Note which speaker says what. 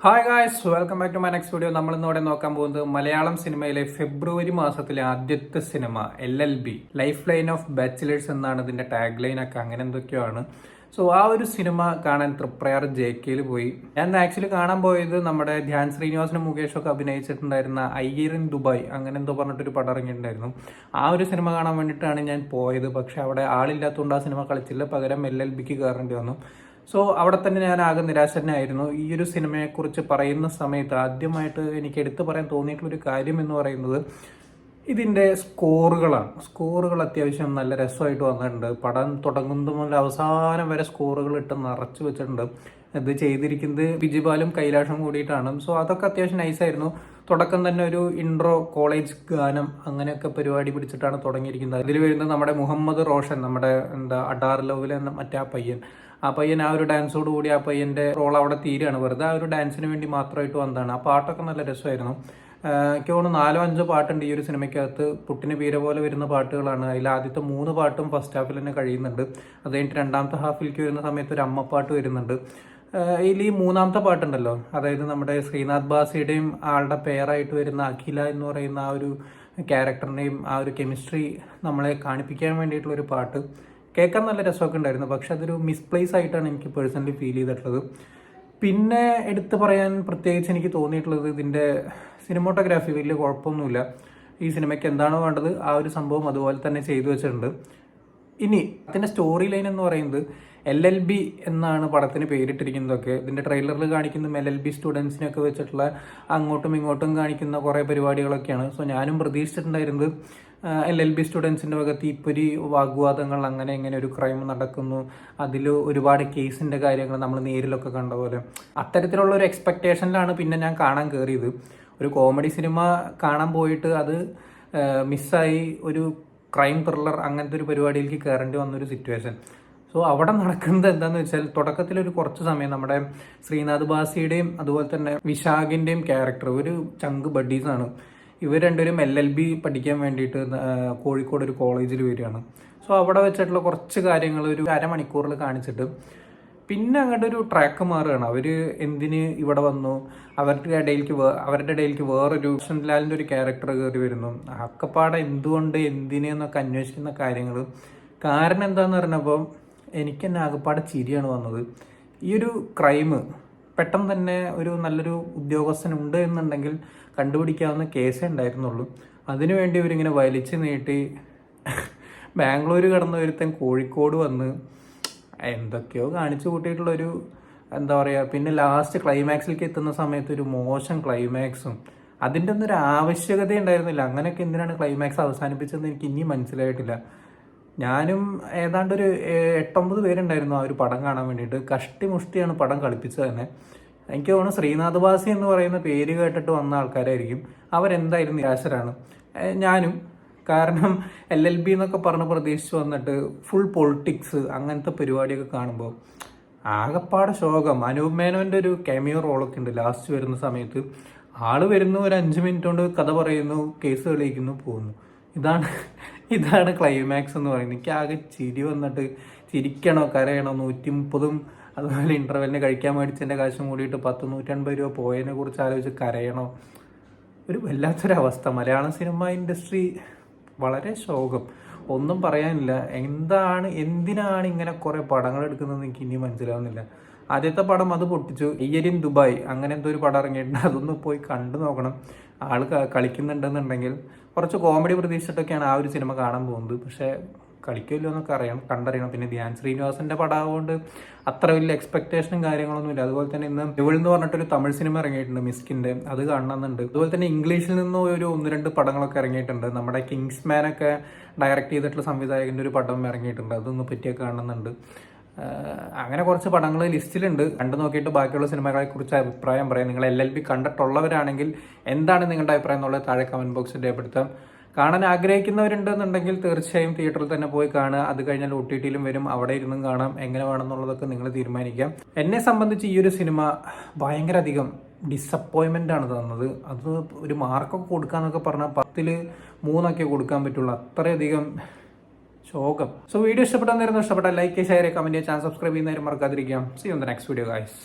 Speaker 1: Hi guys, welcome back to my next video. നമ്മൾ ഇന്നിവിടെ നോക്കാൻ പോകുന്നത് മലയാളം സിനിമയിലെ ഫെബ്രുവരി മാസത്തിലെ ആദ്യത്തെ സിനിമ LLB, life line of bachelors എന്നാണ് ഇതിന്റെ ടാഗ് ലൈൻ ഒക്കെ, അങ്ങനെ എന്തൊക്കെയാണ്. സോ ആ ഒരു സിനിമ കാണാൻ തൃപ്രയാർ JKയിൽ പോയി. ഞാൻ ആക്ച്വലി കാണാൻ പോയത് നമ്മുടെ ധ്യാൻ ശ്രീനിവാസനും മുകേഷൊക്കെ അഭിനയിച്ചിട്ടുണ്ടായിരുന്ന അയ്യർ ഇൻ ദുബായ്, അങ്ങനെ എന്തോ പറഞ്ഞിട്ടൊരു പടം ഇറങ്ങിയിട്ടുണ്ടായിരുന്നു. ആ ഒരു സിനിമ കാണാൻ വേണ്ടിയിട്ടാണ് ഞാൻ പോയത്. പക്ഷെ അവിടെ ആളില്ലാത്തതുകൊണ്ട് ആ സിനിമ കളിച്ചില്ല, പകരം LLBക്ക് കയറേണ്ടി വന്നു. സോ അവിടെ തന്നെ ഞാൻ ആകെ നിരാശനായിരുന്നു. ഈ ഒരു സിനിമയെക്കുറിച്ച് പറയുന്ന സമയത്ത് ആദ്യമായിട്ട് എനിക്ക് എടുത്തു പറയാൻ തോന്നിയിട്ടുള്ളൊരു കാര്യം എന്ന് പറയുന്നത് ഇതിൻ്റെ സ്കോറുകൾ അത്യാവശ്യം നല്ല രസമായിട്ട് വന്നിട്ടുണ്ട്. പടം തുടങ്ങുന്ന മുതൽ അവസാനം വരെ സ്കോറുകൾ ഇട്ട് നിറച്ചു വെച്ചിട്ടുണ്ട്. ഇത് ചെയ്തിരിക്കുന്നത് ബിജിപാലും കൈലാഷും കൂടിയിട്ടാണ്. സോ അതൊക്കെ അത്യാവശ്യം നൈസായിരുന്നു. തുടക്കം തന്നെ ഒരു ഇൻട്രോ കോളേജ് ഗാനം അങ്ങനെയൊക്കെ പരിപാടി പിടിച്ചിട്ടാണ് തുടങ്ങിയിരിക്കുന്നത്. അതിൽ വരുന്നത് നമ്മുടെ മുഹമ്മദ് റോഷൻ, നമ്മുടെ അഡാർ ലവിലെ മറ്റേ ആ പയ്യൻ ആ ഒരു ഡാൻസോട് കൂടി ആ പയ്യന്റെ റോൾ അവിടെ തീരുകയാണ്. വെറുതെ ആ ഒരു ഡാൻസിന് വേണ്ടി മാത്രമായിട്ട് വന്നതാണ്. ആ പാട്ടൊക്കെ നല്ല രസമായിരുന്നു. എനിക്ക് തോന്നുന്നു 4-5 പാട്ടുണ്ട് ഈ ഒരു സിനിമയ്ക്കകത്ത്. പുട്ടിന് പീര പോലെ വരുന്ന പാട്ടുകളാണ്. അതിൽ ആദ്യത്തെ 3 പാട്ടും ഫസ്റ്റ് ഹാഫിൽ തന്നെ കഴിയുന്നുണ്ട്. അത് കഴിഞ്ഞിട്ട് രണ്ടാമത്തെ ഹാഫിലേക്ക് വരുന്ന സമയത്ത് ഒരു അമ്മപ്പാട്ട് വരുന്നുണ്ട്. ഇതിൽ ഈ 3ാമത്തെ പാട്ടുണ്ടല്ലോ, അതായത് നമ്മുടെ ശ്രീനാഥ് ബാസിയുടെയും ആളുടെ പേരായിട്ട് വരുന്ന അഖില എന്ന് പറയുന്ന ആ ഒരു ക്യാരക്ടറിൻ്റെയും ആ ഒരു കെമിസ്ട്രി നമ്മളെ കാണിപ്പിക്കാൻ വേണ്ടിയിട്ടുള്ളൊരു പാട്ട് കേൾക്കാൻ നല്ല രസമൊക്കെ ഉണ്ടായിരുന്നു. പക്ഷെ അതൊരു മിസ്പ്ലേസ് ആയിട്ടാണ് എനിക്ക് പേഴ്സണലി ഫീൽ ചെയ്തിട്ടുള്ളത്. പിന്നെ എടുത്തു പറയാൻ പ്രത്യേകിച്ച് എനിക്ക് തോന്നിയിട്ടുള്ളത് ഇതിൻ്റെ സിനിമോട്ടോഗ്രാഫി വലിയ കുഴപ്പമൊന്നുമില്ല. ഈ സിനിമയ്ക്ക് എന്താണോ വേണ്ടത് ആ ഒരു സംഭവം അതുപോലെ തന്നെ ചെയ്തു വെച്ചിട്ടുണ്ട്. ഇനി അതിൻ്റെ സ്റ്റോറി ലൈൻ എന്ന് പറയുന്നത് LLB എന്നാണ് പടത്തിന് പേരിട്ടിരിക്കുന്നതൊക്കെ. ഇതിൻ്റെ ട്രെയിലറിൽ കാണിക്കുന്ന LLB സ്റ്റുഡൻസിനൊക്കെ വെച്ചിട്ടുള്ള അങ്ങോട്ടും ഇങ്ങോട്ടും കാണിക്കുന്ന കുറേ പരിപാടികളൊക്കെയാണ്. സോ ഞാനും പ്രതീക്ഷിച്ചിട്ടുണ്ടായിരുന്നത് LLB സ്റ്റുഡൻസിൻ്റെ വക തീപ്പൊരി വാഗ്വാദങ്ങൾ, അങ്ങനെ എങ്ങനെ ഒരു ക്രൈം നടക്കുന്നു, അതിൽ ഒരുപാട് കേസിൻ്റെ കാര്യങ്ങൾ നമ്മൾ നേരിലൊക്കെ കണ്ട പോലെ അത്തരത്തിലുള്ള ഒരു എക്സ്പെക്റ്റേഷനിലാണ് പിന്നെ ഞാൻ കാണാൻ കയറിയത്. ഒരു കോമഡി സിനിമ കാണാൻ പോയിട്ട് അത് മിസ്സായി ഒരു ക്രൈം ത്രില്ലർ അങ്ങനത്തെ ഒരു പരിപാടിയിലേക്ക് കയറേണ്ടി വന്നൊരു സിറ്റുവേഷൻ. സോ അവിടെ നടക്കുന്നത് എന്താണെന്ന് വെച്ചാൽ, തുടക്കത്തിലൊരു കുറച്ച് സമയം നമ്മുടെ ശ്രീനാഥ് ബാസിയുടെയും അതുപോലെ തന്നെ വിശാഖിൻ്റെയും ക്യാരക്ടർ ഒരു ചങ്ക് ബഡീസാണ്. ഇവർ രണ്ടുപേരും LLB പഠിക്കാൻ വേണ്ടിയിട്ട് കോഴിക്കോട് ഒരു കോളേജിൽ വരികയാണ്. സോ അവിടെ വെച്ചിട്ടുള്ള കുറച്ച് കാര്യങ്ങൾ ഒരു അരമണിക്കൂറിൽ കാണിച്ചിട്ട് പിന്നെ അങ്ങോട്ട് ഒരു ട്രാക്ക് മാറുകയാണ്. അവർ എന്തിന് ഇവിടെ വന്നു, അവരുടെ ഇടയിലേക്ക് വേറൊരു ലാലിൻ്റെ ഒരു ക്യാരക്ടർ കയറി വരുന്നു. അക്കപ്പാടെ എന്തുകൊണ്ട് എന്തിനെന്നൊക്കെ അന്വേഷിക്കുന്ന കാര്യങ്ങൾ. കാരണം എന്താണെന്ന് പറഞ്ഞപ്പോൾ എനിക്ക് തന്നെ ആകപ്പാടെ ചിരിയാണ് വന്നത്. ഈ ഒരു ക്രൈം പെട്ടെന്ന് തന്നെ ഒരു നല്ലൊരു ഉദ്യോഗസ്ഥനുണ്ട് എന്നുണ്ടെങ്കിൽ കണ്ടുപിടിക്കാവുന്ന കേസേ ഉണ്ടായിരുന്നുള്ളൂ. അതിനുവേണ്ടി ഇവരിങ്ങനെ വലിച്ചു നീട്ടി ബാംഗ്ലൂർ കടന്ന ഒരുത്തൻ കോഴിക്കോട് വന്ന് എന്തൊക്കെയോ കാണിച്ചു കൂട്ടിയിട്ടുള്ളൊരു എന്താ പറയുക. പിന്നെ ലാസ്റ്റ് ക്ലൈമാക്സിലേക്ക് എത്തുന്ന സമയത്ത് ഒരു മോശം ക്ലൈമാക്സും, അതിൻ്റെ ഒന്നും ഒരു ആവശ്യകത ഉണ്ടായിരുന്നില്ല. അങ്ങനെയൊക്കെ എന്തിനാണ് ക്ലൈമാക്സ് അവസാനിപ്പിച്ചതെന്ന് എനിക്ക് ഇനിയും മനസ്സിലായിട്ടില്ല. ഞാനും ഏതാണ്ട് ഒരു 8-9 പേരുണ്ടായിരുന്നു ആ ഒരു പടം കാണാൻ വേണ്ടിയിട്ട്. കഷ്ടിമുഷ്ടിയാണ് പടം കളിപ്പിച്ചത് തന്നെ. എനിക്ക് തോന്നുന്നു ശ്രീനാഥ് ബാസി എന്ന് പറയുന്ന പേര് കേട്ടിട്ട് വന്ന ആൾക്കാരായിരിക്കും. അവരെന്തായാലും നിരാശരാണ്, ഞാനും. കാരണം LLB എന്നൊക്കെ പറഞ്ഞ് പ്രതീക്ഷിച്ച് വന്നിട്ട് ഫുൾ പൊളിറ്റിക്സ് അങ്ങനത്തെ പരിപാടിയൊക്കെ കാണുമ്പോൾ ആകപ്പാടെ ശോകം. അനൂപ് മേനോൻ്റെ ഒരു കാമിയോ റോളൊക്കെ ഉണ്ട് ലാസ്റ്റ് വരുന്ന സമയത്ത്. ആള് വരുന്നു, ഒരു 5 മിനിറ്റ് കൊണ്ട് കഥ പറയുന്നു, കേസ് തെളിയിക്കുന്നു, പോകുന്നു. ഇതാണ് ക്ലൈമാക്സ് എന്ന് പറയുന്നത്. എനിക്ക് ആകെ ചിരി വന്നിട്ട് ചിരിക്കണോ കരയണോ. 130 അതുപോലെ ഇൻ്റർവെല്ലിന് കഴിക്കാൻ മേടിച്ചതിൻ്റെ കാശും കൂടിയിട്ട് 100-150 രൂപ പോയതിനെ കുറിച്ച് ആലോചിച്ച് കരയണോ. ഒരു വല്ലാത്തൊരവസ്ഥ. മലയാളം സിനിമ ഇൻഡസ്ട്രി വളരെ ശോകം, ഒന്നും പറയാനില്ല. എന്തിനാണ് ഇങ്ങനെ കുറേ പടങ്ങൾ എടുക്കുന്നതെന്ന് എനിക്ക് ഇനി മനസ്സിലാവുന്നില്ല. ആദ്യത്തെ പടം അത് പൊട്ടിച്ചു. അയ്യർ ഇൻ ദുബായ് അങ്ങനെ എന്തോ ഒരു പടം ഇറങ്ങിയിട്ടുണ്ട്. അതൊന്ന് പോയി കണ്ടു നോക്കണം. ആൾ കളിക്കുന്നുണ്ടെന്നുണ്ടെങ്കിൽ. കുറച്ച് കോമഡി പ്രതീക്ഷിച്ചിട്ടൊക്കെയാണ് ആ ഒരു സിനിമ കാണാൻ പോകുന്നത്. പക്ഷേ കളിക്കുമല്ലോ എന്നൊക്കെ കണ്ടറിയണം. പിന്നെ ധ്യാൻ ശ്രീനിവാസന്റെ പടമായതുകൊണ്ട് അത്ര വലിയ എക്സ്പെക്ടേഷനും കാര്യങ്ങളൊന്നുമില്ല. അതുപോലെ തന്നെ ഇന്ന് ഇവൾ എന്ന് പറഞ്ഞിട്ടൊരു തമിഴ് സിനിമ ഇറങ്ങിയിട്ടുണ്ട് മിസ്കിന്റെ, അത് കാണണമെന്നുണ്ട്. അതുപോലെ തന്നെ ഇംഗ്ലീഷിൽ നിന്നും ഒരു 1-2 പടങ്ങളൊക്കെ ഇറങ്ങിയിട്ടുണ്ട്. നമ്മുടെ കിങ്സ്മാനൊക്കെ ഡയറക്റ്റ് ചെയ്തിട്ടുള്ള സംവിധായകന്റെ ഒരു പടം ഇറങ്ങിയിട്ടുണ്ട്. അതൊന്ന് പറ്റിയൊക്കെ കാണുന്നുണ്ട്. അങ്ങനെ കുറച്ച് പടങ്ങൾ ലിസ്റ്റിലുണ്ട്. കണ്ടു നോക്കിയിട്ട് ബാക്കിയുള്ള സിനിമകളെ കുറിച്ച് അഭിപ്രായം പറയാം. നിങ്ങൾ LLB കണ്ടിട്ടുള്ളവരാണെങ്കിൽ എന്താണ് നിങ്ങളുടെ അഭിപ്രായം എന്നുള്ളത് താഴെ കമന്റ് ബോക്സിൽ രേഖപ്പെടുത്താം. കാണാൻ ആഗ്രഹിക്കുന്നവരുണ്ടെന്നുണ്ടെങ്കിൽ തീർച്ചയായും തിയേറ്ററിൽ തന്നെ പോയി കാണുക. അത് കഴിഞ്ഞാൽ OTTയിലും വരും, അവിടെ ഇരുന്നും കാണാം. എങ്ങനെ വേണമെന്നുള്ളതൊക്കെ നിങ്ങൾ തീരുമാനിക്കാം. എന്നെ സംബന്ധിച്ച് ഈ ഒരു സിനിമ ഭയങ്കര അധികം ഡിസപ്പോയിൻമെൻ്റ് ആണ് തന്നത്. അത് ഒരു മാർക്കൊക്കെ കൊടുക്കാന്നൊക്കെ പറഞ്ഞാൽ 10-ൽ 3 കൊടുക്കാൻ പറ്റുള്ളൂ. അത്രയധികം ശോകം. സോ വീഡിയോ ഇഷ്ടപ്പെട്ടാൽ like, share, comment, channel subscribe ചെയ്യുന്നവരും മറക്കാതിരിക്കാം. See you in the next video guys.